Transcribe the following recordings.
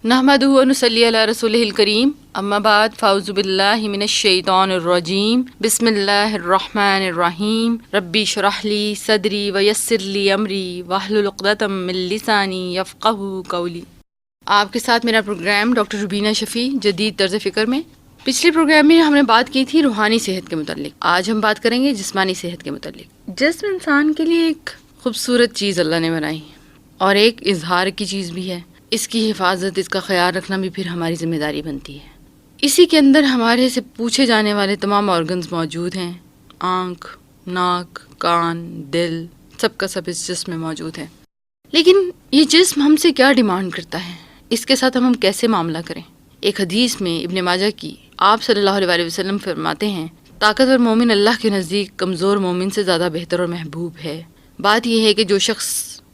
نحمدہ و نصلی علی رسولہ الکریم، اما بعد فاعوذ باللہ من الشیطان الرجیم، بسم اللہ الرحمن الرحیم، ربی اشرح لی صدری ویسر لی امری واحلل عقدۃ من لسانی یفقہوا قولی۔ آپ کے ساتھ میرا پروگرام ڈاکٹر روبینہ شفیع، جدید طرز فکر میں۔ پچھلے پروگرام میں ہم نے بات کی تھی روحانی صحت کے متعلق، آج ہم بات کریں گے جسمانی صحت کے متعلق۔ جسم انسان کے لیے ایک خوبصورت چیز اللہ نے بنائی اور ایک اظہار کی چیز بھی ہے۔ اس کی حفاظت، اس کا خیال رکھنا بھی پھر ہماری ذمہ داری بنتی ہے۔ اسی کے اندر ہمارے سے پوچھے جانے والے تمام آرگنز موجود ہیں، آنکھ، ناک، کان، دل، سب کا سب اس جسم میں موجود ہے۔ لیکن یہ جسم ہم سے کیا ڈیمانڈ کرتا ہے، اس کے ساتھ ہم کیسے معاملہ کریں؟ ایک حدیث میں ابن ماجہ کی آپ صلی اللہ علیہ وسلم فرماتے ہیں، طاقتور مومن اللہ کے نزدیک کمزور مومن سے زیادہ بہتر اور محبوب ہے۔ بات یہ ہے کہ جو شخص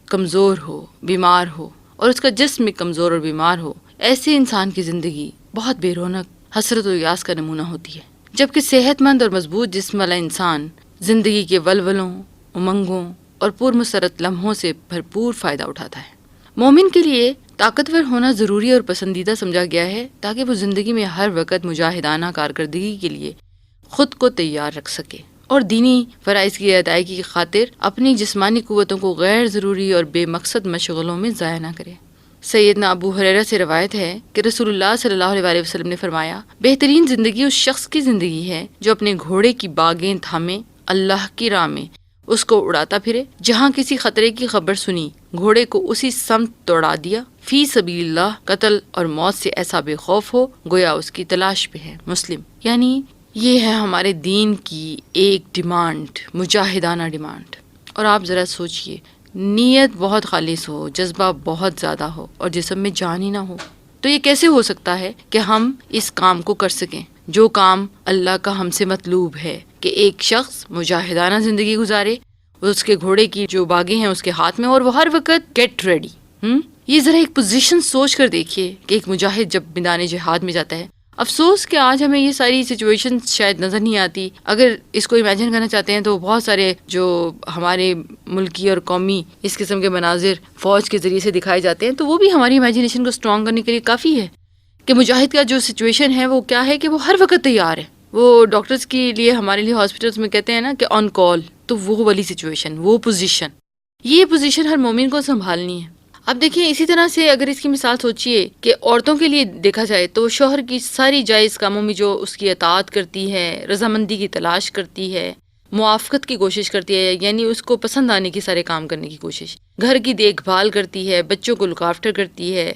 کمزور ہو، بیمار ہو اور اس کا جسم بھی کمزور اور بیمار ہو، ایسے انسان کی زندگی بہت بے رونق، حسرت و یاس کا نمونہ ہوتی ہے، جبکہ صحت مند اور مضبوط جسم والا انسان زندگی کے ولولوں، امنگوں اور پرمسرت لمحوں سے بھرپور فائدہ اٹھاتا ہے۔ مومن کے لیے طاقتور ہونا ضروری اور پسندیدہ سمجھا گیا ہے تاکہ وہ زندگی میں ہر وقت مجاہدانہ کارکردگی کے لیے خود کو تیار رکھ سکے اور دینی فرائض کی ادائیگی کی خاطر اپنی جسمانی قوتوں کو غیر ضروری اور بے مقصد مشغلوں میں ضائع نہ کرے۔ سیدنا ابو ہریرہ سے روایت ہے کہ رسول اللہ صلی اللہ علیہ وسلم نے فرمایا، بہترین زندگی اس شخص کی زندگی ہے جو اپنے گھوڑے کی باگیں تھامے اللہ کی راہ میں اس کو اڑاتا پھرے، جہاں کسی خطرے کی خبر سنی گھوڑے کو اسی سمت دوڑا دیا، فی سبیل اللہ قتل اور موت سے ایسا بے خوف ہو گویا اس کی تلاش پہ ہے۔ مسلم۔ یعنی یہ ہے ہمارے دین کی ایک ڈیمانڈ، مجاہدانہ ڈیمانڈ۔ اور آپ ذرا سوچئے، نیت بہت خالص ہو، جذبہ بہت زیادہ ہو اور جسم میں جان ہی نہ ہو، تو یہ کیسے ہو سکتا ہے کہ ہم اس کام کو کر سکیں جو کام اللہ کا ہم سے مطلوب ہے کہ ایک شخص مجاہدانہ زندگی گزارے، اس کے گھوڑے کی جو باگیں ہیں اس کے ہاتھ میں، اور وہ ہر وقت گیٹ ریڈی۔ یہ ذرا ایک پوزیشن سوچ کر دیکھیے کہ ایک مجاہد جب میدان جہاد میں جاتا ہے۔ افسوس کہ آج ہمیں یہ ساری سچویشن شاید نظر نہیں آتی۔ اگر اس کو امیجن کرنا چاہتے ہیں تو بہت سارے جو ہمارے ملکی اور قومی اس قسم کے مناظر فوج کے ذریعے سے دکھائے جاتے ہیں، تو وہ بھی ہماری امیجنیشن کو اسٹرانگ کرنے کے لیے کافی ہے کہ مجاہد کا جو سچویشن ہے وہ کیا ہے کہ وہ ہر وقت تیار ہے۔ وہ ڈاکٹرز کے لیے، ہمارے لیے ہاسپٹلس میں کہتے ہیں نا کہ آن کال، تو وہ والی سچویشن، وہ پوزیشن، یہ پوزیشن ہر مومن کو سنبھالنی ہے۔ اب دیکھیں، اسی طرح سے اگر اس کی مثال سوچئے کہ عورتوں کے لیے دیکھا جائے تو شوہر کی ساری جائز کاموں میں جو اس کی اطاعت کرتی ہے، رضامندی کی تلاش کرتی ہے، موافقت کی کوشش کرتی ہے، یعنی اس کو پسند آنے کی سارے کام کرنے کی کوشش، گھر کی دیکھ بھال کرتی ہے، بچوں کو لک آفٹر کرتی ہے،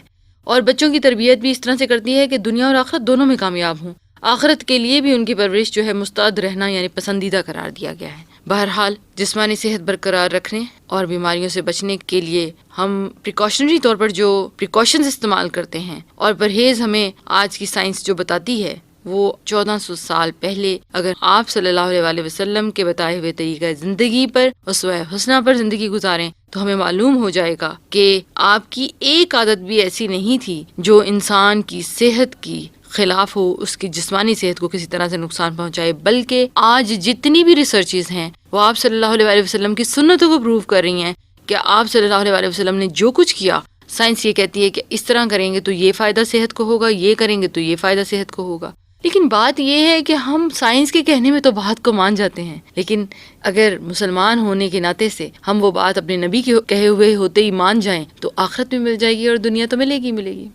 اور بچوں کی تربیت بھی اس طرح سے کرتی ہے کہ دنیا اور آخرت دونوں میں کامیاب ہوں۔ آخرت کے لیے بھی ان کی پرورش جو ہے مستعد رہنا یعنی پسندیدہ قرار دیا گیا ہے۔ بہرحال جسمانی صحت برقرار رکھنے اور بیماریوں سے بچنے کے لیے ہم پریکاشنری طور پر جو پریکاشنز استعمال کرتے ہیں اور پرہیز ہمیں آج کی سائنس جو بتاتی ہے، وہ 1400 سال پہلے اگر آپ صلی اللہ علیہ وسلم کے بتائے ہوئے طریقہ زندگی پر، اسوہ حسنہ پر زندگی گزاریں تو ہمیں معلوم ہو جائے گا کہ آپ کی ایک عادت بھی ایسی نہیں تھی جو انسان کی صحت کی خلاف ہو، اس کی جسمانی صحت کو کسی طرح سے نقصان پہنچائے، بلکہ آج جتنی بھی ریسرچز ہیں وہ آپ صلی اللہ علیہ وسلم کی سنتوں کو پروو کر رہی ہیں کہ آپ صلی اللہ علیہ وسلم نے جو کچھ کیا، سائنس یہ کہتی ہے کہ اس طرح کریں گے تو یہ فائدہ صحت کو ہوگا، یہ کریں گے تو یہ فائدہ صحت کو ہوگا۔ لیکن بات یہ ہے کہ ہم سائنس کے کہنے میں تو بات کو مان جاتے ہیں، لیکن اگر مسلمان ہونے کے ناطے سے ہم وہ بات اپنے نبی کے کہے ہوئے ہوتے ہی مان جائیں تو آخرت بھی مل جائے گی اور دنیا تو ملے گی۔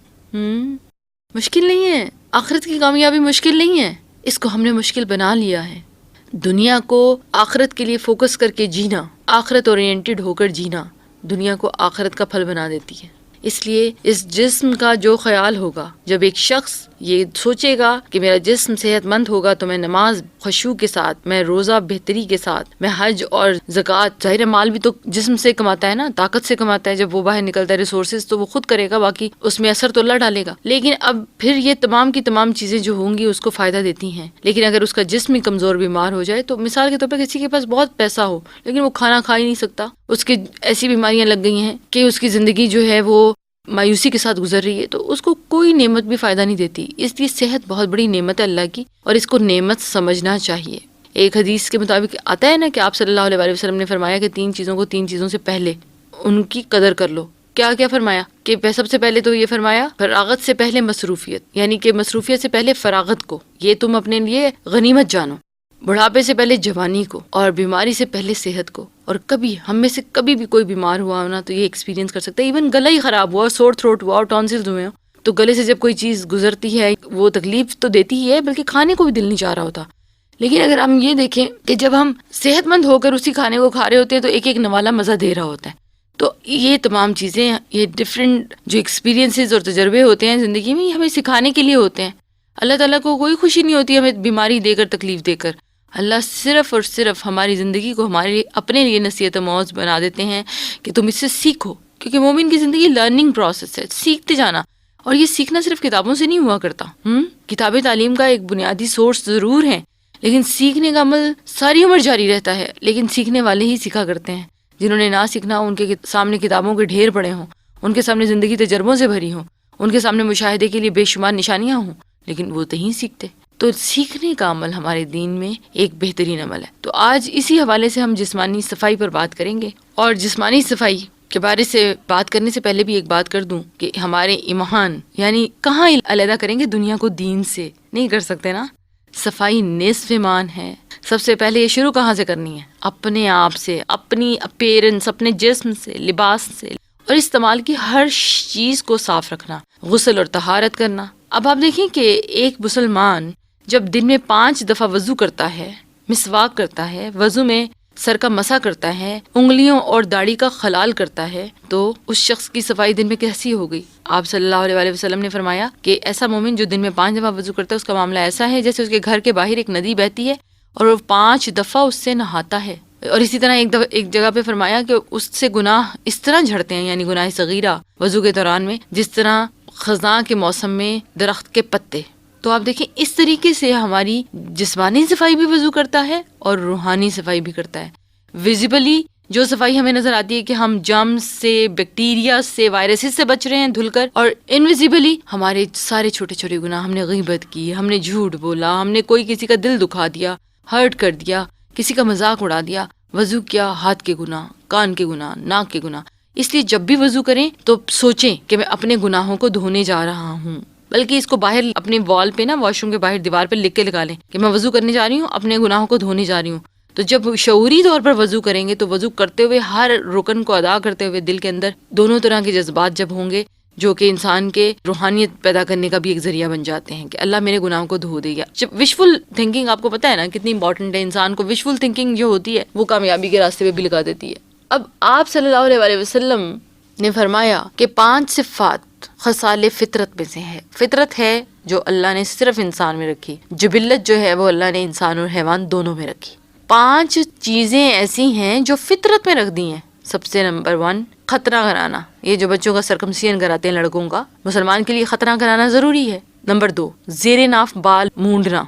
مشکل نہیں ہے، آخرت کی کامیابی مشکل نہیں ہے، اس کو ہم نے مشکل بنا لیا ہے۔ دنیا کو آخرت کے لیے فوکس کر کے جینا، آخرت اورینٹڈ ہو کر جینا، دنیا کو آخرت کا پھل بنا دیتی ہے۔ اس لیے اس جسم کا جو خیال ہوگا، جب ایک شخص یہ سوچے گا کہ میرا جسم صحت مند ہوگا تو میں نماز خشوع کے ساتھ، میں روزہ بہتری کے ساتھ، میں حج اور زکوٰۃ، ظاہر مال بھی تو جسم سے کماتا ہے نا، طاقت سے کماتا ہے، جب وہ باہر نکلتا ہے ریسورسز تو وہ خود کرے گا، باقی اس میں اثر تو اللہ ڈالے گا۔ لیکن اب پھر یہ تمام کی تمام چیزیں جو ہوں گی اس کو فائدہ دیتی ہیں، لیکن اگر اس کا جسم ہی کمزور بیمار ہو جائے تو مثال کے طور پر کسی کے پاس بہت پیسہ ہو لیکن وہ کھانا کھا ہی نہیں سکتا، اس کی ایسی بیماریاں لگ گئی ہیں کہ اس کی زندگی جو ہے وہ مایوسی کے ساتھ گزر رہی ہے، تو اس کو کوئی نعمت بھی فائدہ نہیں دیتی۔ اس لیے صحت بہت بڑی نعمت ہے اللہ کی، اور اس کو نعمت سمجھنا چاہیے۔ ایک حدیث کے مطابق آتا ہے نا کہ آپ صلی اللہ علیہ وسلم نے فرمایا کہ 3 چیزوں کو 3 چیزوں سے پہلے ان کی قدر کر لو، کیا کیا فرمایا کہ سب سے پہلے تو یہ فرمایا فراغت سے پہلے مصروفیت، یعنی کہ مصروفیت سے پہلے فراغت کو یہ تم اپنے لیے غنیمت جانو، بڑھاپے سے پہلے جوانی کو، اور بیماری سے پہلے صحت کو. اور کبھی ہم میں سے کبھی بھی کوئی بیمار ہوا ہونا تو یہ ایکسپیرینس کر سکتا ہے. ایون گلا ہی خراب ہوا، سور تھروٹ ہوا اور ٹونسلز ہوئے ہوں تو گلے سے جب کوئی چیز گزرتی ہے وہ تکلیف تو دیتی ہی ہے، بلکہ کھانے کو بھی دل نہیں چاہ رہا ہوتا. لیکن اگر ہم یہ دیکھیں کہ جب ہم صحت مند ہو کر اسی کھانے کو کھا رہے ہوتے ہیں تو ایک ایک نوالا مزہ دے رہا ہوتا ہے. تو یہ تمام چیزیں، یہ ڈفرینٹ جو ایکسپیرینسز اور تجربے ہوتے ہیں زندگی میں، یہ ہمیں سکھانے کے لیے ہوتے ہیں. اللہ تعالیٰ کو کوئی خوشی نہیں ہوتی ہمیں بیماری دے کر، تکلیف دے کر. اللہ صرف اور صرف ہماری زندگی کو ہمارے اپنے لیے نصیحت موعظ بنا دیتے ہیں کہ تم اس سے سیکھو، کیونکہ مومن کی زندگی لرننگ پروسیس ہے، سیکھتے جانا. اور یہ سیکھنا صرف کتابوں سے نہیں ہوا کرتا. کتاب تعلیم کا ایک بنیادی سورس ضرور ہے، لیکن سیکھنے کا عمل ساری عمر جاری رہتا ہے. لیکن سیکھنے والے ہی سیکھا کرتے ہیں. جنہوں نے نہ سیکھنا، ان کے سامنے کتابوں کے ڈھیر پڑے ہوں، ان کے سامنے زندگی تجربوں سے بھری ہوں، ان کے سامنے مشاہدے کے لیے بے شمار نشانیاں ہوں، لیکن وہ نہیں سیکھتے. تو سیکھنے کا عمل ہمارے دین میں ایک بہترین عمل ہے. تو آج اسی حوالے سے ہم جسمانی صفائی پر بات کریں گے. اور جسمانی صفائی کے بارے سے بات کرنے سے پہلے بھی ایک بات کر دوں کہ ہمارے ایمان یعنی کہاں علیحدہ کریں گے دنیا کو دین سے؟ نہیں کر سکتے نا. صفائی نصف ایمان ہے. سب سے پہلے یہ شروع کہاں سے کرنی ہے؟ اپنے آپ سے، اپنی اپیرنس، اپنے جسم سے، لباس سے اور استعمال کی ہر چیز کو صاف رکھنا، غسل اور طہارت کرنا. اب آپ دیکھیں کہ ایک مسلمان جب دن میں 5 دفعہ وضو کرتا ہے، مسواک کرتا ہے، وضو میں سر کا مسح کرتا ہے، انگلیوں اور داڑھی کا خلال کرتا ہے، تو اس شخص کی صفائی دن میں کیسی ہو گئی؟ آپ صلی اللہ علیہ وآلہ وسلم نے فرمایا کہ ایسا مومن جو دن میں 5 دفعہ وضو کرتا ہے، اس کا معاملہ ایسا ہے جیسے اس کے گھر کے باہر ایک ندی بہتی ہے اور وہ 5 دفعہ اس سے نہاتا ہے. اور اسی طرح ایک جگہ پہ فرمایا کہ اس سے گناہ اس طرح جھڑتے ہیں، یعنی گناہ صغیرہ وضو کے دوران میں، جس طرح خزاں کے موسم میں درخت کے پتے. تو آپ دیکھیں اس طریقے سے ہماری جسمانی صفائی بھی وضو کرتا ہے اور روحانی صفائی بھی کرتا ہے. ویزیبلی جو صفائی ہمیں نظر آتی ہے کہ ہم جرمز سے، بیکٹیریا سے، وائرسز سے بچ رہے ہیں دھل کر، اور انویزیبلی ہمارے سارے چھوٹے چھوٹے گناہ، ہم نے غیبت کی، ہم نے جھوٹ بولا، ہم نے کوئی کسی کا دل دکھا دیا، ہرٹ کر دیا، کسی کا مذاق اڑا دیا، وضو کیا، ہاتھ کے گناہ، کان کے گناہ، ناک کے گناہ. اس لیے جب بھی وضو کریں تو سوچیں کہ میں اپنے گناہوں کو دھونے جا رہا ہوں، بلکہ اس کو باہر اپنے وال پہ نا، واش روم کے باہر دیوار پہ لکھ کے لگا لیں کہ میں وضو کرنے جا رہی ہوں، اپنے گناہوں کو دھونے جا رہی ہوں. تو جب شعوری طور پر وضو کریں گے تو وضو کرتے ہوئے ہر رکن کو ادا کرتے ہوئے دل کے اندر دونوں طرح کے جذبات جب ہوں گے، جو کہ انسان کے روحانیت پیدا کرنے کا بھی ایک ذریعہ بن جاتے ہیں کہ اللہ میرے گناہوں کو دھو دے گا. جب وشفل تھنکنگ، آپ کو پتہ ہے نا کتنی امپورٹنٹ ہے، انسان کو وشفل تھنکنگ جو ہوتی ہے وہ کامیابی کے راستے پہ بھی لگا دیتی ہے. اب آپ صلی اللہ علیہ وآلہ وسلم نے فرمایا کہ 5 صفات خصال فطرت میں سے ہے. فطرت ہے جو اللہ نے صرف انسان میں رکھی، جبلت جو ہے وہ اللہ نے انسان اور حیوان دونوں میں رکھی. 5 چیزیں ایسی ہیں جو فطرت میں رکھ دی ہیں. سب سے نمبر 1 ختنہ کرانا. یہ جو بچوں کا سرکمسیژن کراتے ہیں لڑکوں کا، مسلمان کے لیے ختنہ کرانا ضروری ہے. نمبر 2 زیر ناف بال مونڈنا،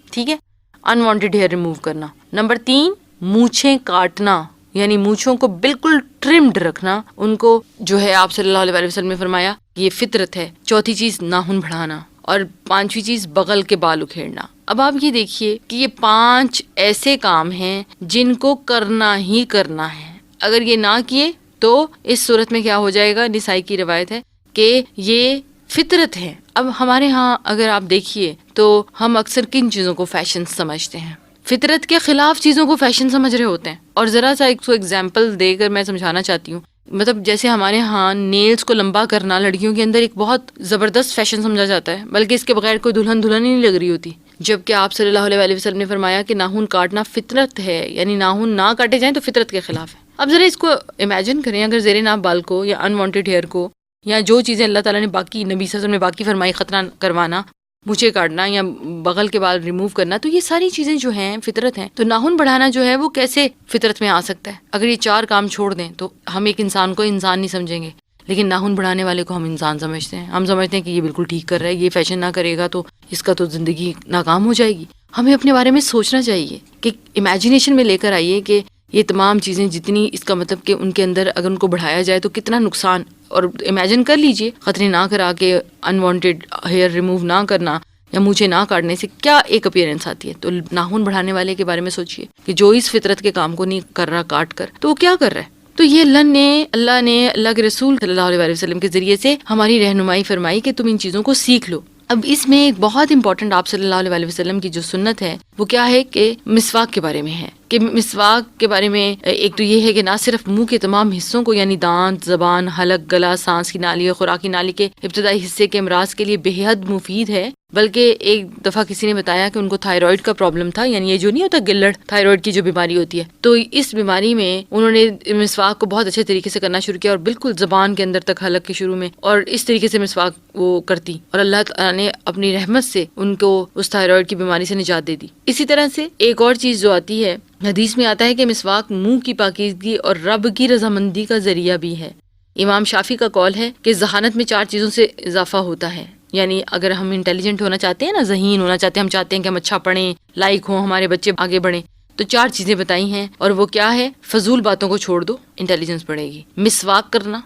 ٹھیک ہے، انوانٹیڈ ہیئر ریموو کرنا. نمبر 3 مونچھیں کاٹنا، یعنی مونچھوں کو بالکل ٹرمڈ رکھنا، ان کو جو ہے آپ صلی اللہ علیہ وسلم نے فرمایا یہ فطرت ہے. 4تھی چیز ناخن بڑھانا، اور 5ویں چیز بغل کے بال اکھیڑنا. اب آپ یہ دیکھیے کہ یہ 5 ایسے کام ہیں جن کو کرنا ہی کرنا ہے. اگر یہ نہ کیے تو اس صورت میں کیا ہو جائے گا؟ نسائی کی روایت ہے کہ یہ فطرت ہے. اب ہمارے ہاں اگر آپ دیکھیے تو ہم اکثر کن چیزوں کو فیشن سمجھتے ہیں؟ فطرت کے خلاف چیزوں کو فیشن سمجھ رہے ہوتے ہیں. اور ذرا سا ایک ایگزامپل دے کر میں سمجھانا چاہتی ہوں. مطلب جیسے ہمارے ہاں نیلز کو لمبا کرنا لڑکیوں کے اندر ایک بہت زبردست فیشن سمجھا جاتا ہے، بلکہ اس کے بغیر کوئی دلہن ہی نہیں لگ رہی ہوتی. جبکہ آپ صلی اللہ علیہ وسلم نے فرمایا کہ ناخن کاٹنا فطرت ہے، یعنی ناخن نہ کاٹے جائیں تو فطرت کے خلاف ہے. اب ذرا اس کو امیجن کریں، اگر زیر ناف بال کو یا انوانٹیڈ ہیئر کو یا جو چیزیں اللہ تعالیٰ نے باقی نبی صلی اللہ علیہ وسلم نے باقی فرمائی، ختنہ کروانا، مونچھیں کاٹنا یا بغل کے بال ریموو کرنا، تو یہ ساری چیزیں جو ہیں فطرت ہیں. تو ناخن بڑھانا جو ہے وہ کیسے فطرت میں آ سکتا ہے؟ اگر یہ 4 کام چھوڑ دیں تو ہم ایک انسان کو انسان نہیں سمجھیں گے، لیکن ناخن بڑھانے والے کو ہم انسان سمجھتے ہیں. ہم سمجھتے ہیں کہ یہ بالکل ٹھیک کر رہا ہے، یہ فیشن نہ کرے گا تو اس کا تو زندگی ناکام ہو جائے گی. ہمیں اپنے بارے میں سوچنا چاہیے کہ امیجنیشن میں لے کر آئیے کہ یہ تمام چیزیں جتنی، اس کا مطلب کہ ان کے اندر اگر ان کو بڑھایا جائے تو کتنا نقصان. اور امیجن کر لیجئے خطرے نہ کرا کے انوانٹیڈ ہیئر ریموو نہ کرنا یا مونچھیں نہ کاٹنے سے کیا ایک اپیئرنس آتی ہے. تو ناخن بڑھانے والے کے بارے میں سوچئے کہ جو اس فطرت کے کام کو نہیں کر رہا کاٹ کر، تو وہ کیا کر رہا ہے. تو یہ اللہ نے اللہ کے رسول صلی اللہ علیہ وسلم کے ذریعے سے ہماری رہنمائی فرمائی کہ تم ان چیزوں کو سیکھ لو. اب اس میں ایک بہت امپورٹنٹ آپ صلی اللہ علیہ وسلم کی جو سنت ہے وہ کیا ہے کہ مسواک کے بارے میں ہے. کہ مسواک کے بارے میں ایک تو یہ ہے کہ نہ صرف منہ کے تمام حصوں کو یعنی دانت، زبان، حلق، گلا، سانس کی نالی اور خوراک کی نالی کے ابتدائی حصے کے امراض کے لیے بے حد مفید ہے، بلکہ ایک دفعہ کسی نے بتایا کہ ان کو تھائرائیڈ کا پرابلم تھا، یعنی یہ جو نہیں ہوتا گلڑ، تھائرائیڈ کی جو بیماری ہوتی ہے، تو اس بیماری میں انہوں نے مسواک کو بہت اچھے طریقے سے کرنا شروع کیا اور بالکل زبان کے اندر تک حلق کے شروع میں، اور اس طریقے سے مسواک وہ کرتی اور اللہ تعالیٰ نے اپنی رحمت سے ان کو اس تھائرائیڈ کی بیماری سے نجات دے دی. اسی طرح سے ایک اور چیز جو آتی ہے، حدیث میں آتا ہے کہ مسواک منہ کی پاکیزگی اور رب کی رضامندی کا ذریعہ بھی ہے. امام شافعی کا قول ہے کہ ذہانت میں 4 چیزوں سے اضافہ ہوتا ہے. یعنی اگر ہم انٹیلیجنٹ ہونا چاہتے ہیں نا، ذہین ہونا چاہتے ہیں، ہم چاہتے ہیں کہ ہم اچھا پڑھیں، لائق ہوں، ہمارے بچے آگے بڑھیں، تو 4 چیزیں بتائی ہیں. اور وہ کیا ہے؟ فضول باتوں کو چھوڑ دو، انٹیلیجنس بڑھے گی. مسواک کرنا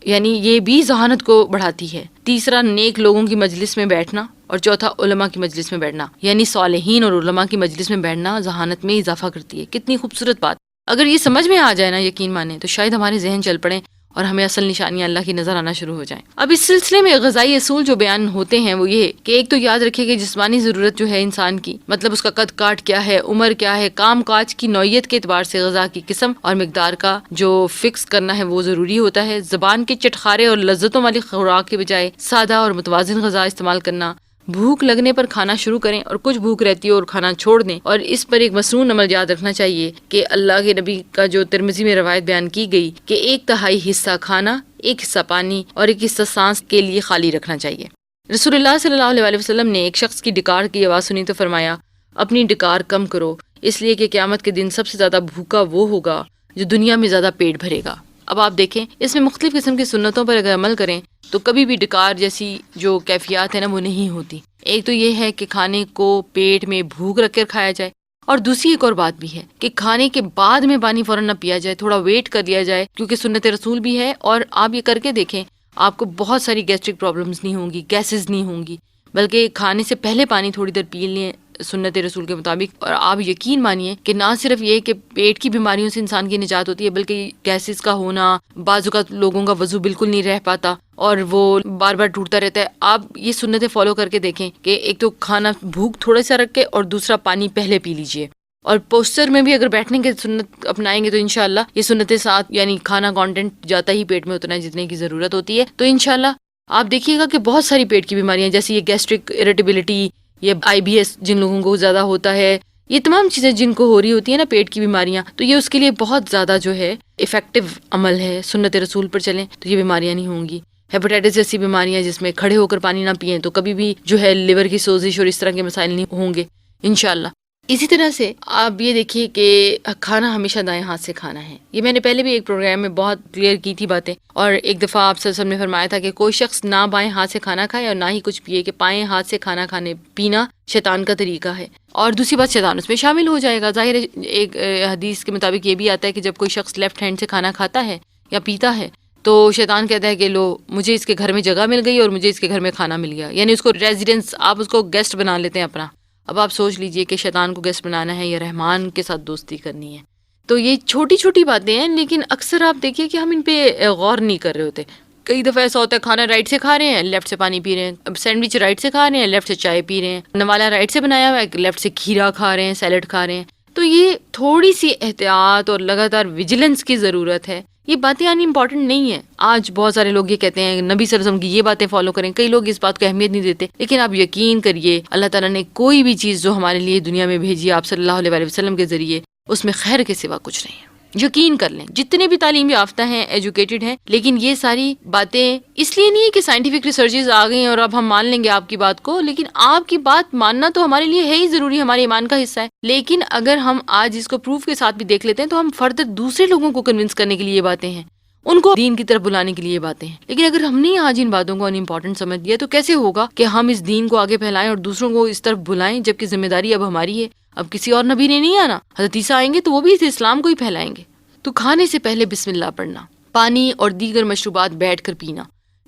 یعنی یہ بھی ذہانت کو بڑھاتی ہے. تیسرا، نیک لوگوں کی مجلس میں بیٹھنا. اور چوتھا، علماء کی مجلس میں بیٹھنا، یعنی صالحین اور علماء کی مجلس میں بیٹھنا ذہانت میں اضافہ کرتی ہے. کتنی خوبصورت بات. اگر یہ سمجھ میں آ جائے نا، یقین مانیں، تو شاید ہمارے ذہن چل پڑیں اور ہمیں اصل نشانیاں اللہ کی نظر آنا شروع ہو جائیں. اب اس سلسلے میں غذائی اصول جو بیان ہوتے ہیں وہ یہ کہ ایک تو یاد رکھے کہ جسمانی ضرورت جو ہے انسان کی، مطلب اس کا قد کاٹ کیا ہے، عمر کیا ہے، کام کاج کی نوعیت کے اعتبار سے غذا کی قسم اور مقدار کا جو فکس کرنا ہے وہ ضروری ہوتا ہے. زبان کے چٹخارے اور لذتوں والی خوراک کے بجائے سادہ اور متوازن غذا استعمال کرنا. بھوک لگنے پر کھانا شروع کریں اور کچھ بھوک رہتی ہے اور کھانا چھوڑ دیں. اور اس پر ایک مسنون عمل یاد رکھنا چاہیے کہ اللہ کے نبی کا جو ترمذی میں روایت بیان کی گئی کہ 1/3 حصہ کھانا، 1 حصہ پانی اور 1 حصہ سانس کے لیے خالی رکھنا چاہیے. رسول اللہ صلی اللہ علیہ وسلم نے ایک شخص کی ڈکار کی آواز سنی تو فرمایا، اپنی ڈکار کم کرو، اس لیے کہ قیامت کے دن سب سے زیادہ بھوکا وہ ہوگا جو دنیا میں زیادہ پیٹ بھرے گا. اب آپ دیکھیں اس میں مختلف قسم کی سنتوں پر اگر عمل کریں تو کبھی بھی ڈکار جیسی جو کیفیات ہے نا وہ نہیں ہوتی. ایک تو یہ ہے کہ کھانے کو پیٹ میں بھوک رکھ کر کھایا جائے، اور دوسری ایک اور بات بھی ہے کہ کھانے کے بعد میں پانی فوراً نہ پیا جائے، تھوڑا ویٹ کر لیا جائے، کیونکہ سنت رسول بھی ہے. اور آپ یہ کر کے دیکھیں، آپ کو بہت ساری گیسٹرک پرابلمز نہیں ہوں گی، گیسز نہیں ہوں گی، بلکہ کھانے سے پہلے پانی تھوڑی دیر پی لیں سنت رسول کے مطابق. اور آپ یقین مانیے کہ نہ صرف یہ کہ پیٹ کی بیماریوں سے انسان کی نجات ہوتی ہے، بلکہ گیسز کا ہونا، بعض اوقات لوگوں کا وضو بالکل نہیں رہ پاتا اور وہ بار بار ٹوٹتا رہتا ہے. آپ یہ سنتیں فالو کر کے دیکھیں کہ ایک تو کھانا بھوک تھوڑا سا رکھ کے اور دوسرا پانی پہلے پی لیجئے. اور پوسچر میں بھی اگر بیٹھنے کے سنت اپنائیں گے تو انشاءاللہ یہ سنتیں ساتھ، یعنی کھانا کانٹینٹ جاتا ہی پیٹ میں اتنا جتنے کی ضرورت ہوتی ہے، تو انشاءاللہ آپ دیکھیے گا کہ بہت ساری پیٹ کی بیماریاں جیسے یہ گیسٹرک اریٹیبلٹی، یہ IBS جن لوگوں کو زیادہ ہوتا ہے، یہ تمام چیزیں جن کو ہو رہی ہوتی ہیں نا پیٹ کی بیماریاں، تو یہ اس کے لیے بہت زیادہ جو ہے افیکٹو عمل ہے. سنت رسول پر چلیں تو یہ بیماریاں نہیں ہوں گی. ہیپاٹائٹس جیسی بیماریاں جس میں کھڑے ہو کر پانی نہ پئیں تو کبھی بھی جو ہے لیور کی سوزش اور اس طرح کے مسائل نہیں ہوں گے انشاءاللہ. اسی طرح سے آپ یہ دیکھیے کہ کھانا ہمیشہ دائیں ہاتھ سے کھانا ہے. یہ میں نے پہلے بھی ایک پروگرام میں بہت کلیئر کی تھی باتیں. اور ایک دفعہ آپ صلی اللہ علیہ وسلم نے فرمایا تھا کہ کوئی شخص نہ بائیں ہاتھ سے کھانا کھائے اور نہ ہی کچھ پیے، کہ بائیں ہاتھ سے کھانا کھانے پینا شیطان کا طریقہ ہے. اور دوسری بات، شیطان اس میں شامل ہو جائے گا. ظاہر ہے ایک حدیث کے مطابق یہ بھی آتا ہے کہ جب کوئی شخص لیفٹ ہینڈ سے کھانا کھاتا ہے یا پیتا ہے تو شیطان کہتا ہے کہ لو مجھے اس کے گھر میں جگہ مل گئی اور مجھے اس کے گھر میں کھانا مل گیا، یعنی اس کو ریزیڈنس، آپ اس کو گیسٹ بنا لیتے ہیں اپنا. اب آپ سوچ لیجئے کہ شیطان کو گیسٹ بنانا ہے یا رحمان کے ساتھ دوستی کرنی ہے. تو یہ چھوٹی چھوٹی باتیں ہیں، لیکن اکثر آپ دیکھیے کہ ہم ان پہ غور نہیں کر رہے ہوتے. کئی دفعہ ایسا ہوتا ہے کھانا رائٹ سے کھا رہے ہیں، لیفٹ سے پانی پی رہے ہیں. اب سینڈوچ رائٹ سے کھا رہے ہیں، لیفٹ سے چائے پی رہے ہیں. نوالا رائٹ سے بنایا ہوا ہے، لیفٹ سے کھیرا کھا رہے ہیں، سیلڈ کھا رہے ہیں. تو یہ تھوڑی سی احتیاط اور لگاتار ویجیلنس کی ضرورت ہے. یہ باتیں آنی امپورٹنٹ نہیں ہے. آج بہت سارے لوگ یہ کہتے ہیں نبی صلی اللہ علیہ وسلم کی یہ باتیں فالو کریں، کئی لوگ اس بات کو اہمیت نہیں دیتے. لیکن آپ یقین کریے اللہ تعالیٰ نے کوئی بھی چیز جو ہمارے لیے دنیا میں بھیجی آپ صلی اللہ علیہ وسلم کے ذریعے، اس میں خیر کے سوا کچھ نہیں ہے. یقین کر لیں جتنے بھی تعلیم یافتہ ہیں، ایجوکیٹڈ ہیں، لیکن یہ ساری باتیں اس لیے نہیں ہے کہ سائنٹیفک ریسرچز آ گئی ہیں اور اب ہم مان لیں گے آپ کی بات کو، لیکن آپ کی بات ماننا تو ہمارے لیے ہے ہی ضروری، ہمارے ایمان کا حصہ ہے. لیکن اگر ہم آج اس کو پروف کے ساتھ بھی دیکھ لیتے ہیں تو ہم فردر دوسرے لوگوں کو کنونس کرنے کے لیے یہ باتیں ہیں، ان کو دین کی طرف بلانے کے لیے یہ باتیں ہیں. لیکن اگر ہم نے آج ان باتوں کو ان امپورٹنٹ سمجھ دیا تو کیسے ہوگا کہ ہم اس دین کو آگے پھیلائیں اور دوسروں کو اس طرف بلائیں، جبکہ ذمہ داری اب ہماری ہے. اب کسی اور نبی نے نہیں آنا، حضرت عیسیٰ آئیں گے تو وہ بھی اس اسلام کو ہی پھیلائیں گے. تو کھانے سے پہلے بسم اللہ پڑھنا، پانی اور دیگر مشروبات بیٹھ کر پینا،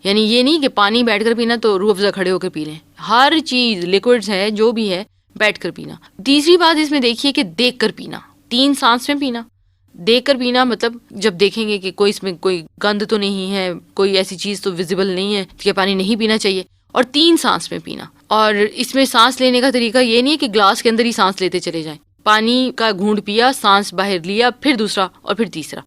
یعنی یہ نہیں کہ پانی بیٹھ کر پینا تو روح افزا کھڑے ہو کر پی لیں، ہر چیز لیکوڈز ہے جو بھی ہے بیٹھ کر پینا. تیسری بات اس میں دیکھیے کہ دیکھ کر پینا، 3 سانس میں پینا. دیکھ کر پینا مطلب جب دیکھیں گے کہ کوئی اس میں کوئی گند تو نہیں ہے، کوئی ایسی چیز تو ویزیبل نہیں ہے کہ پانی نہیں پینا چاہیے. اور 3 سانس میں پینا. اور اس میں سانس لینے کا طریقہ یہ نہیں ہے کہ گلاس کے اندر ہی سانس لیتے چلے جائیں. پانی کا گھونٹ پیا، سانس باہر لیا، پھر دوسرا اور پھر تیسرا.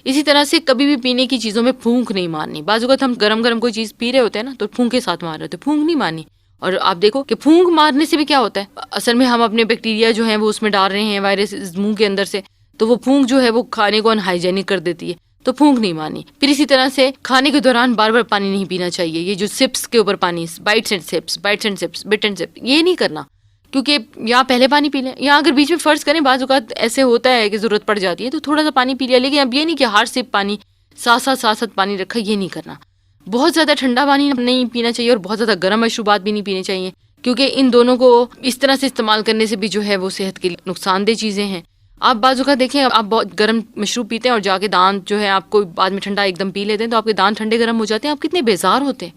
اسی طرح سے کبھی بھی پینے کی چیزوں میں پھونک نہیں مارنی. بعض اوقات ہم گرم گرم کوئی چیز پی رہے ہوتے ہیں نا تو پھونک کے ساتھ مار رہے ہوتے ہیں، پھونک نہیں مارنی. اور آپ دیکھو کہ پھونک مارنے سے بھی کیا ہوتا ہے، اصل میں ہم اپنے بیکٹیریا جو ہیں وہ اس میں ڈال رہے ہیں، وائرس منہ کے اندر سے، تو وہ پھونک جو ہے وہ کھانے کو انہائیجینک کر دیتی ہے. تو پھونک نہیں مارنی. پھر اسی طرح سے کھانے کے دوران بار بار پانی نہیں پینا چاہیے. یہ جو سپس کے اوپر پانی، bites and sips, bites and sips, bit and sip, یہ نہیں کرنا. کیونکہ یا پہلے پانی پی لیں، یا اگر بیچ میں فرض کریں بعض اوقات ایسے ہوتا ہے کہ ضرورت پڑ جاتی ہے تو تھوڑا سا پانی پی لیا. لیکن اب یہ نہیں کہ ہر سپ پانی ساتھ پانی رکھا، یہ نہیں کرنا. بہت زیادہ ٹھنڈا پانی نہیں پینا چاہیے اور بہت زیادہ گرم مشروبات بھی نہیں پینے چاہیے، کیونکہ ان دونوں کو اس طرح سے استعمال کرنے سے بھی جو ہے وہ صحت کے لیے نقصان دہ چیزیں ہیں. آپ بعض اوقات دیکھیں آپ بہت گرم مشروب پیتے ہیں اور جا کے دانت جو ہے آپ کو بعد میں ٹھنڈا ایک دم پی لیتے ہیں تو آپ کے دانت ٹھنڈے گرم ہو جاتے ہیں، آپ کتنے بیزار ہوتے ہیں.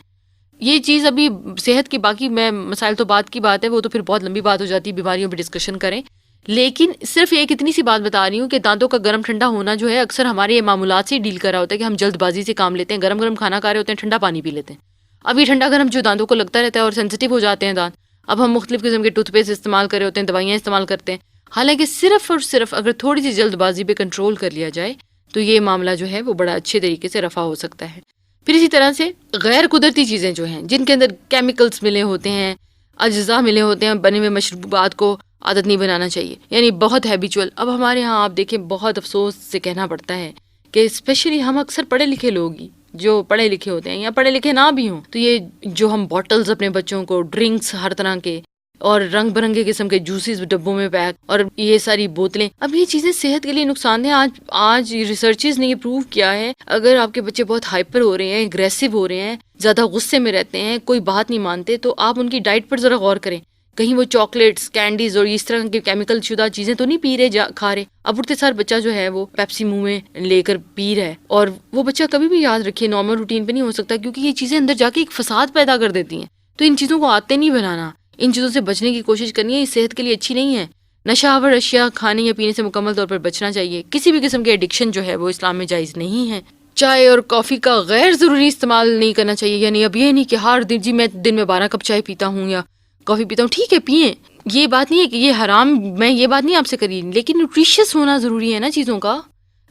یہ چیز ابھی صحت کی باقی میں مسائل تو بات کی بات ہے، وہ تو پھر بہت لمبی بات ہو جاتی ہے، بیماریوں پہ ڈسکشن کریں. لیکن صرف ایک اتنی سی بات بتا رہی ہوں کہ دانتوں کا گرم ٹھنڈا ہونا جو ہے اکثر ہمارے معمولات سے ڈیل کر رہا ہوتا ہے کہ ہم جلد بازی سے کام لیتے ہیں، گرم گرم کھانا کھا رہے ہوتے ہیں، ٹھنڈا پانی پی لیتے ہیں. اب یہ ٹھنڈا گرم جو دانتوں کو لگتا رہتا ہے اور سینسیٹیو ہو جاتے ہیں دانت، اب ہم مختلف قسم کے ٹوتھ پیسٹ استعمال کر رہے ہوتے ہیں، دوائیاں استعمال کرتے ہیں. حالانکہ صرف اور صرف اگر تھوڑی سی جلد بازی پہ کنٹرول کر لیا جائے تو یہ معاملہ جو ہے وہ بڑا اچھے طریقے سے رفع ہو سکتا ہے. پھر اسی طرح سے غیر قدرتی چیزیں جو ہیں جن کے اندر کیمیکلز ملے ہوتے ہیں، اجزاء ملے ہوتے ہیں، بنے ہوئے مشروبات کو عادت نہیں بنانا چاہیے، یعنی بہت ہیبیچول. اب ہمارے ہاں آپ دیکھیں بہت افسوس سے کہنا پڑتا ہے کہ اسپیشلی ہم اکثر پڑھے لکھے لوگ ہی جو پڑھے لکھے ہوتے ہیں یا پڑھے لکھے نہ بھی ہوں، تو یہ جو ہم بوٹلز اپنے بچوں کو، ڈرنکس ہر طرح کے اور رنگ برنگے قسم کے جوسز ڈبوں میں پیک، اور یہ ساری بوتلیں، اب یہ چیزیں صحت کے لیے نقصان دہ. آج ریسرچز نے یہ پروو کیا ہے اگر آپ کے بچے بہت ہائپر ہو رہے ہیں، اگریسو ہو رہے ہیں، زیادہ غصے میں رہتے ہیں، کوئی بات نہیں مانتے، تو آپ ان کی ڈائٹ پر ذرا غور کریں. کہیں وہ چاکلیٹس، کینڈیز اور اس طرح کے کیمیکل شدہ چیزیں تو نہیں پی رہے کھا رہے. اب اٹھتے سار بچہ جو ہے وہ پیپسی منہ میں لے کر پی رہا ہے، اور وہ بچہ کبھی بھی یاد رکھیے نارمل روٹین پہ نہیں ہو سکتا، کیونکہ یہ چیزیں اندر جا کے ایک فساد پیدا کر دیتی ہیں. تو ان چیزوں کو عادتیں نہیں بنانا، ان چیزوں سے بچنے کی کوشش کرنی ہے. یہ صحت کے لیے اچھی نہیں ہے. نشہ آور اشیاء کھانے یا پینے سے مکمل طور پر بچنا چاہیے. کسی بھی قسم کے ایڈکشن جو ہے وہ اسلام میں جائز نہیں ہے. چائے اور کافی کا غیر ضروری استعمال نہیں کرنا چاہیے. یعنی اب یہ نہیں کہ ہر دن جی میں دن میں 12 کپ چائے پیتا ہوں یا کافی پیتا ہوں، ٹھیک ہے پئیں، یہ بات نہیں ہے کہ یہ حرام، میں یہ بات نہیں آپ سے کری، لیکن نیوٹریشس ہونا ضروری ہے نا چیزوں کا.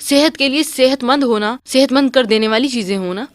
صحت کے لیے صحت مند ہونا، صحت مند کر دینے والی چیزیں ہونا.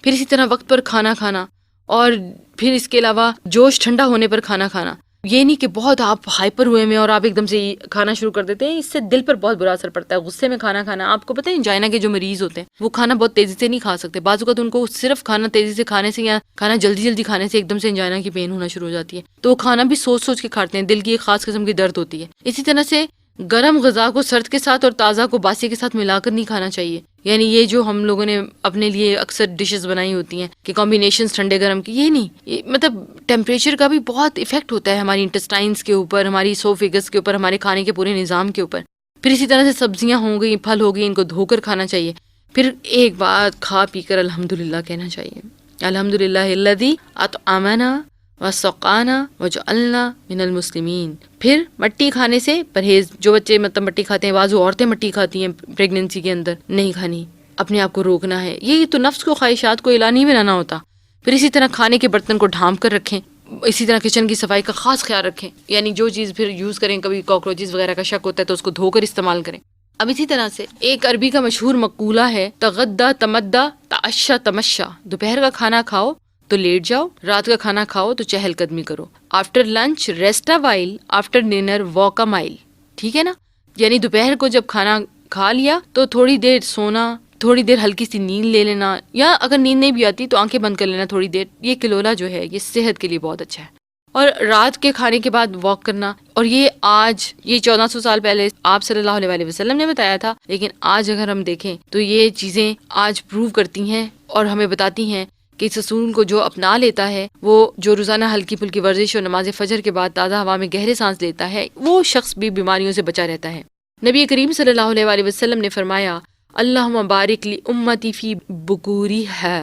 پھر اسی طرح وقت پر کھانا کھانا، اور پھر اس کے علاوہ جوش ٹھنڈا ہونے پر کھانا کھانا. یہ نہیں کہ بہت آپ ہائپر ہوئے میں اور آپ ایک دم سے کھانا شروع کر دیتے ہیں، اس سے دل پر بہت برا اثر پڑتا ہے. غصے میں کھانا کھانا، آپ کو پتہ ہے انجائنا کے جو مریض ہوتے ہیں وہ کھانا بہت تیزی سے نہیں کھا سکتے. بعض اوقات ان کو صرف کھانا تیزی سے کھانے سے یا کھانا جلدی جلدی کھانے سے ایک دم سے انجائنا کی پین ہونا شروع ہو جاتی ہے. تو وہ کھانا بھی سوچ سوچ کے کھاتے ہیں، دل کی ایک خاص قسم کی درد ہوتی ہے. اسی طرح سے گرم غذا کو سرد کے ساتھ اور تازہ کو باسی کے ساتھ ملا کر نہیں کھانا چاہیے. یعنی یہ جو ہم لوگوں نے اپنے لیے اکثر ڈشز بنائی ہوتی ہیں کہ کمبینیشنز ٹھنڈے گرم کی، یہ نہیں. یہ مطلب ٹیمپریچر کا بھی بہت ایفیکٹ ہوتا ہے ہماری انٹسٹائنس کے اوپر، ہماری اسوفیگس کے اوپر، ہمارے کھانے کے پورے نظام کے اوپر. پھر اسی طرح سے سبزیاں ہوں گئی، پھل ہو گئی، ان کو دھو کر کھانا چاہیے. پھر ایک بات کھا پی کر الحمدللہ کہنا چاہیے. الحمدللہ الذی اطعمنا وسقانا وجعلنا من المسلمین. پھر مٹی کھانے سے پرہیز. جو بچے مطلب مٹی کھاتے ہیں، بعض عورتیں مٹی کھاتی ہیں پریگننسی کے اندر، نہیں کھانی، اپنے آپ کو روکنا ہے. یہ تو نفس کو، خواہشات کو اعلان نہیں بنانا ہوتا. پھر اسی طرح کھانے کے برتن کو ڈھانپ کر رکھیں. اسی طرح کچن کی صفائی کا خاص خیال رکھیں. یعنی جو چیز پھر یوز کریں، کبھی کاکروچز وغیرہ کا شک ہوتا ہے تو اس کو دھو کر استعمال کریں. اب اسی طرح سے ایک عربی کا مشہور مقولہ ہے، تغدا تمدا تعشا تمشا. دوپہر کا کھانا کھاؤ تو لیٹ جاؤ، رات کا کھانا کھاؤ تو چہل قدمی کرو. After lunch rest a while, after dinner walk اے مائل. ٹھیک ہے نا. یعنی دوپہر کو جب کھانا کھا لیا تو تھوڑی دیر سونا، تھوڑی دیر ہلکی سی نیند لے لینا، یا اگر نیند نہیں بھی آتی تو آنکھیں بند کر لینا تھوڑی دیر. یہ کلولہ جو ہے یہ صحت کے لیے بہت اچھا ہے. اور رات کے کھانے کے بعد واک کرنا. اور یہ آج، یہ 1400 سال پہلے آپ صلی اللہ علیہ وآلہ وسلم نے بتایا تھا، لیکن آج اگر ہم دیکھیں تو یہ چیزیں آج پروو کرتی ہیں اور ہمیں بتاتی ہیں کہ اس اصول کو جو اپنا لیتا ہے، وہ جو روزانہ ہلکی پھلکی ورزش اور نماز فجر کے بعد تازہ ہوا میں گہرے سانس لیتا ہے، وہ شخص بھی بیماریوں سے بچا رہتا ہے. نبی کریم صلی اللہ علیہ وآلہ وسلم نے فرمایا، اللہم بارک لی امتی فی بکوریہا.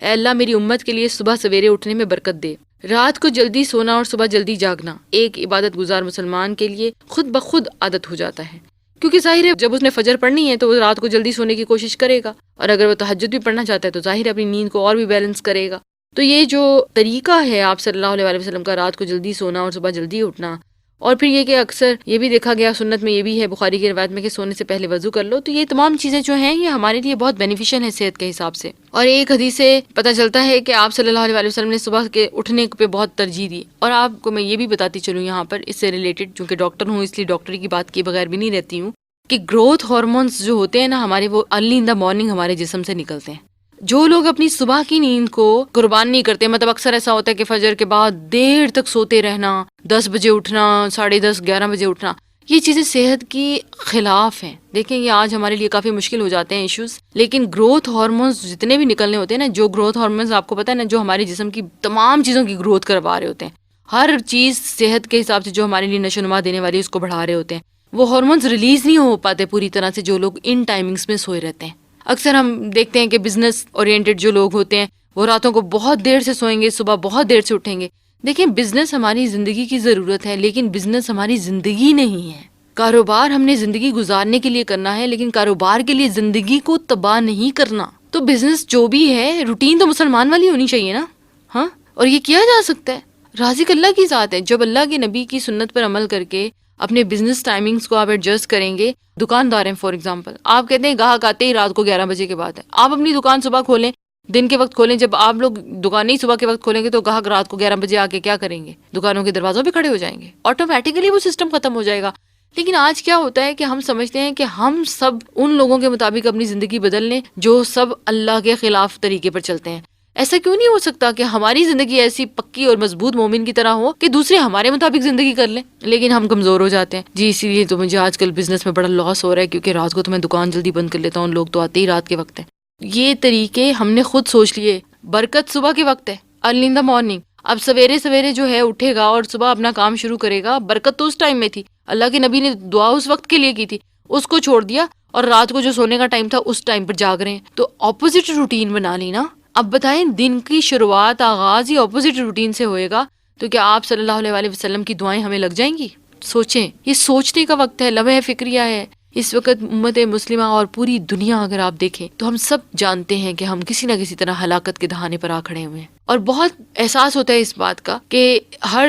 اے اللہ میری امت کے لیے صبح سویرے اٹھنے میں برکت دے. رات کو جلدی سونا اور صبح جلدی جاگنا ایک عبادت گزار مسلمان کے لیے خود بخود عادت ہو جاتا ہے. کیونکہ ظاہر ہے جب اس نے فجر پڑھنی ہے تو وہ رات کو جلدی سونے کی کوشش کرے گا، اور اگر وہ تہجد بھی پڑھنا چاہتا ہے تو ظاہر ہے اپنی نیند کو اور بھی بیلنس کرے گا۔ تو یہ جو طریقہ ہے آپ صلی اللہ علیہ وسلم کا، رات کو جلدی سونا اور صبح جلدی اٹھنا، اور پھر یہ کہ اکثر یہ بھی دیکھا گیا سنت میں یہ بھی ہے بخاری کی روایت میں کہ سونے سے پہلے وضو کر لو، تو یہ تمام چیزیں جو ہیں یہ ہمارے لیے بہت بینیفیشل ہیں صحت کے حساب سے۔ اور ایک حدیث سے پتہ چلتا ہے کہ آپ صلی اللہ علیہ وسلم نے صبح کے اٹھنے پہ بہت ترجیح دی۔ اور آپ کو میں یہ بھی بتاتی چلوں یہاں پر اس سے ریلیٹڈ، چونکہ ڈاکٹر ہوں اس لیے ڈاکٹری کی بات کیے بغیر بھی نہیں رہتی ہوں، کہ گروتھ ہارمونز جو ہوتے ہیں نا ہمارے، وہ ارلی ان دا مارننگ ہمارے جسم سے نکلتے ہیں۔ جو لوگ اپنی صبح کی نیند کو قربان نہیں کرتے، مطلب اکثر ایسا ہوتا ہے کہ فجر کے بعد دیر تک سوتے رہنا، 10 بجے اٹھنا، 10:30 11 بجے اٹھنا، یہ چیزیں صحت کی خلاف ہیں۔ دیکھیں یہ آج ہمارے لیے کافی مشکل ہو جاتے ہیں ایشوز، لیکن گروتھ ہارمونز جتنے بھی نکلنے ہوتے ہیں نا، جو گروتھ ہارمونز آپ کو پتہ ہے نا جو ہمارے جسم کی تمام چیزوں کی گروتھ کروا رہے ہوتے ہیں، ہر چیز صحت کے حساب سے جو ہمارے لیے نشو نما دینے والی اس کو بڑھا رہے ہوتے ہیں، وہ ہارمونز ریلیز نہیں ہو پاتے پوری طرح سے جو لوگ ان ٹائمنگز میں سوئے رہتے ہیں۔ اکثر ہم دیکھتے ہیں کہ بزنس اورینٹڈ جو لوگ ہوتے ہیں وہ راتوں کو بہت دیر سے سوئیں گے، صبح بہت دیر سے اٹھیں گے۔ دیکھیں بزنس ہماری زندگی کی ضرورت ہے، لیکن بزنس ہماری زندگی نہیں ہے۔ کاروبار ہم نے زندگی گزارنے کے لیے کرنا ہے، لیکن کاروبار کے لیے زندگی کو تباہ نہیں کرنا۔ تو بزنس جو بھی ہے روٹین تو مسلمان والی ہونی چاہیے نا، ہاں، اور یہ کیا جا سکتا ہے۔ رازق اللہ کی ذات ہے، جب اللہ کے نبی کی سنت پر عمل کر کے اپنے بزنس ٹائمنگز کو آپ ایڈجسٹ کریں گے۔ دکاندار ہیں فار ایگزامپل، آپ کہتے ہیں گاہک آتے ہی رات کو 11 بجے کے بعد ہے، آپ اپنی دکان صبح کھولیں، دن کے وقت کھولیں۔ جب آپ لوگ دکان نہیں صبح کے وقت کھولیں گے تو گاہک رات کو 11 بجے آ کے کیا کریں گے؟ دکانوں کے دروازوں پہ کھڑے ہو جائیں گے، آٹومیٹیکلی وہ سسٹم ختم ہو جائے گا۔ لیکن آج کیا ہوتا ہے کہ ہم سمجھتے ہیں کہ ہم سب ان لوگوں کے مطابق اپنی زندگی بدل لیں جو سب اللہ کے خلاف طریقے پر چلتے ہیں۔ ایسا کیوں نہیں ہو سکتا کہ ہماری زندگی ایسی پکی اور مضبوط مومن کی طرح ہو کہ دوسرے ہمارے مطابق زندگی کر لیں؟ لیکن ہم کمزور ہو جاتے ہیں جی، اسی لیے تو مجھے آج کل بزنس میں بڑا لاس ہو رہا ہے، کیونکہ رات کو تو میں دکان جلدی بند کر لیتا ہوں، لوگ تو آتے ہی رات کے وقت ہیں۔ یہ طریقے ہم نے خود سوچ لیے۔ برکت صبح کے وقت ہے، ارلی ان دا مارننگ۔ اب سویرے سویرے جو ہے اٹھے گا اور صبح اپنا کام شروع کرے گا، برکت تو اس ٹائم میں تھی، اللہ کے نبی نے دعا اس وقت کے لیے کی تھی، اس کو چھوڑ دیا، اور رات کو جو سونے کا ٹائم تھا اس ٹائم پر جاگ رہے ہیں۔ تو اپوزٹ روٹین بنا لی نا۔ اب بتائیں دن کی شروعات آغاز ہی اپوزٹ روٹین سے ہوئے گا تو کیا آپ صلی اللہ علیہ وآلہ وسلم کی دعائیں ہمیں لگ جائیں گی؟ سوچیں، یہ سوچنے کا وقت ہے، لمحہ فکریہ ہے۔ اس وقت امت مسلمہ اور پوری دنیا اگر آپ دیکھیں تو ہم سب جانتے ہیں کہ ہم کسی نہ کسی طرح ہلاکت کے دہانے پر آ کھڑے ہوئے ہیں، اور بہت احساس ہوتا ہے اس بات کا کہ ہر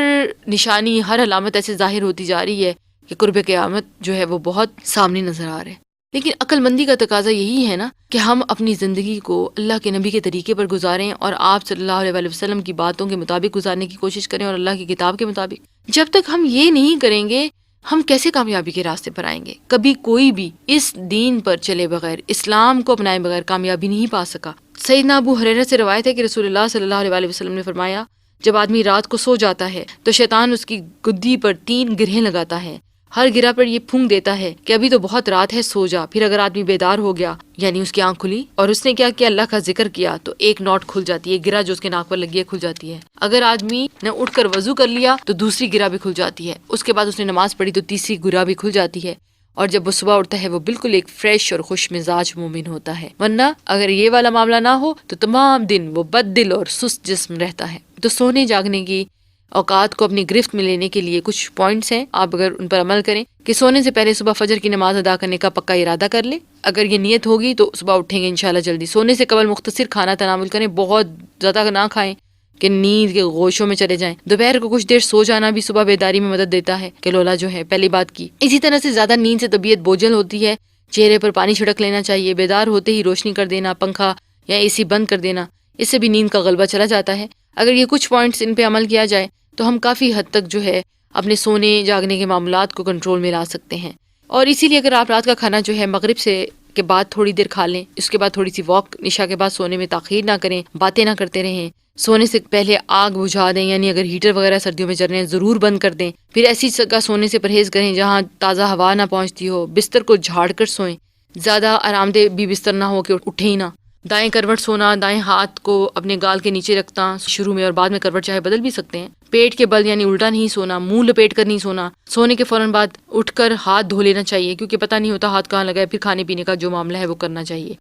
نشانی، ہر علامت ایسے ظاہر ہوتی جا رہی ہے کہ قرب قیامت جو ہے وہ بہت سامنے نظر آ رہے ہیں۔ لیکن عقل مندی کا تقاضا یہی ہے نا کہ ہم اپنی زندگی کو اللہ کے نبی کے طریقے پر گزاریں اور آپ صلی اللہ علیہ وآلہ وسلم کی باتوں کے مطابق گزارنے کی کوشش کریں اور اللہ کی کتاب کے مطابق۔ جب تک ہم یہ نہیں کریں گے ہم کیسے کامیابی کے راستے پر آئیں گے؟ کبھی کوئی بھی اس دین پر چلے بغیر، اسلام کو اپنائے بغیر کامیابی نہیں پا سکا۔ سیدنا ابو ہریرہ سے روایت ہے کہ رسول اللہ صلی اللہ علیہ وآلہ وسلم نے فرمایا، جب آدمی رات کو سو جاتا ہے تو شیطان اس کی گدی پر 3 گرہیں لگاتا ہے، ہر گرہ پر یہ پھونک دیتا ہے کہ ابھی تو بہت رات ہے، سو جا۔ پھر اگر آدمی بیدار ہو گیا، یعنی اس کی آنکھ کھلی اور اس نے کیا کیا، اللہ کا ذکر کیا، تو ایک نوٹ کھل جاتی ہے، گرہ جو اس کے ناک پر لگی ہے کھل جاتی ہے۔ اگر آدمی نے اٹھ کر وضو کر لیا تو دوسری گرہ بھی کھل جاتی ہے، اس کے بعد اس نے نماز پڑھی تو تیسری گرہ بھی کھل جاتی ہے، اور جب وہ صبح اٹھتا ہے وہ بالکل ایک فریش اور خوش مزاج مومن ہوتا ہے۔ ورنہ اگر یہ والا معاملہ نہ ہو تو تمام دن وہ بد دل اور سست جسم رہتا ہے۔ تو سونے جاگنے کی اوقات کو اپنی گرفت میں لینے کے لیے کچھ پوائنٹس ہیں، آپ اگر ان پر عمل کریں کہ سونے سے پہلے صبح فجر کی نماز ادا کرنے کا پکا ارادہ کر لیں۔ اگر یہ نیت ہوگی تو صبح اٹھیں گے انشاءاللہ جلدی۔ سونے سے قبل مختصر کھانا تناول کریں، بہت زیادہ نہ کھائیں کہ نیند کے گوشوں میں چلے جائیں۔ دوپہر کو کچھ دیر سو جانا بھی صبح بیداری میں مدد دیتا ہے کہ لولا جو ہے پہلی بات کی۔ اسی طرح سے زیادہ نیند سے طبیعت بوجھل ہوتی ہے، چہرے پر پانی چھڑک لینا چاہیے، بیدار ہوتے ہی روشنی کر دینا، پنکھا یا اے سی بند کر دینا، اس سے بھی نیند کا غلبہ چلا جاتا ہے۔ اگر یہ کچھ پوائنٹس ان پہ عمل کیا جائے تو ہم کافی حد تک جو ہے اپنے سونے جاگنے کے معاملات کو کنٹرول میں لا سکتے ہیں۔ اور اسی لیے اگر آپ رات کا کھانا جو ہے مغرب سے کے بعد تھوڑی دیر کھا لیں، اس کے بعد تھوڑی سی واک، عشاء کے بعد سونے میں تاخیر نہ کریں، باتیں نہ کرتے رہیں، سونے سے پہلے آگ بجھا دیں، یعنی اگر ہیٹر وغیرہ سردیوں میں چل رہے ہیں ضرور بند کر دیں۔ پھر ایسی جگہ سونے سے پرہیز کریں جہاں تازہ ہوا نہ پہنچتی ہو، بستر کو جھاڑ کر سوئیں، زیادہ آرام دہ بھی بستر نہ ہو کہ اٹھیں ہی نہ۔ دائیں کروٹ سونا، دائیں ہاتھ کو اپنے گال کے نیچے رکھنا شروع میں، اور بعد میں کروٹ چاہے بدل بھی سکتے ہیں۔ پیٹ کے بل یعنی الٹا نہیں سونا، منہ لپیٹ کر نہیں سونا۔ سونے کے فوراً بعد اٹھ کر ہاتھ دھو لینا چاہیے، کیونکہ پتہ نہیں ہوتا ہاتھ کہاں لگا ہے، پھر کھانے پینے کا جو معاملہ ہے وہ کرنا چاہیے۔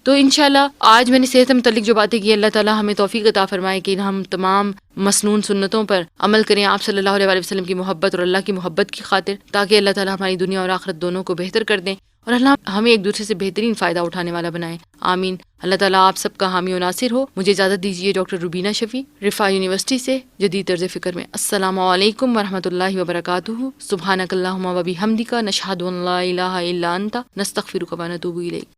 تو انشاءاللہ آج میں نے صحت سے متعلق جو باتیں کی، اللہ تعالیٰ ہمیں توفیق عطا فرمائے کہ ہم تمام مسنون سنتوں پر عمل کریں آپ صلی اللہ علیہ وسلم کی محبت اور اللہ کی محبت کی خاطر، تاکہ اللہ تعالیٰ ہماری دنیا اور آخرت دونوں کو بہتر کر دیں اور اللہ ہمیں ایک دوسرے سے بہترین فائدہ اٹھانے والا بنائے، آمین۔ اللہ تعالیٰ آپ سب کا حامی و ناصر ہو۔ مجھے اجازت دیجیے ڈاکٹر روبینہ شفیع، رفاع یونیورسٹی سے، جدید طرز فکر میں۔ السلام علیکم ورحمۃ اللہ وبرکاتہ۔ سبحانک اللہم و بحمدک، نشہد ان لا الہ الا انت، نستغفرک و نتوب الیک۔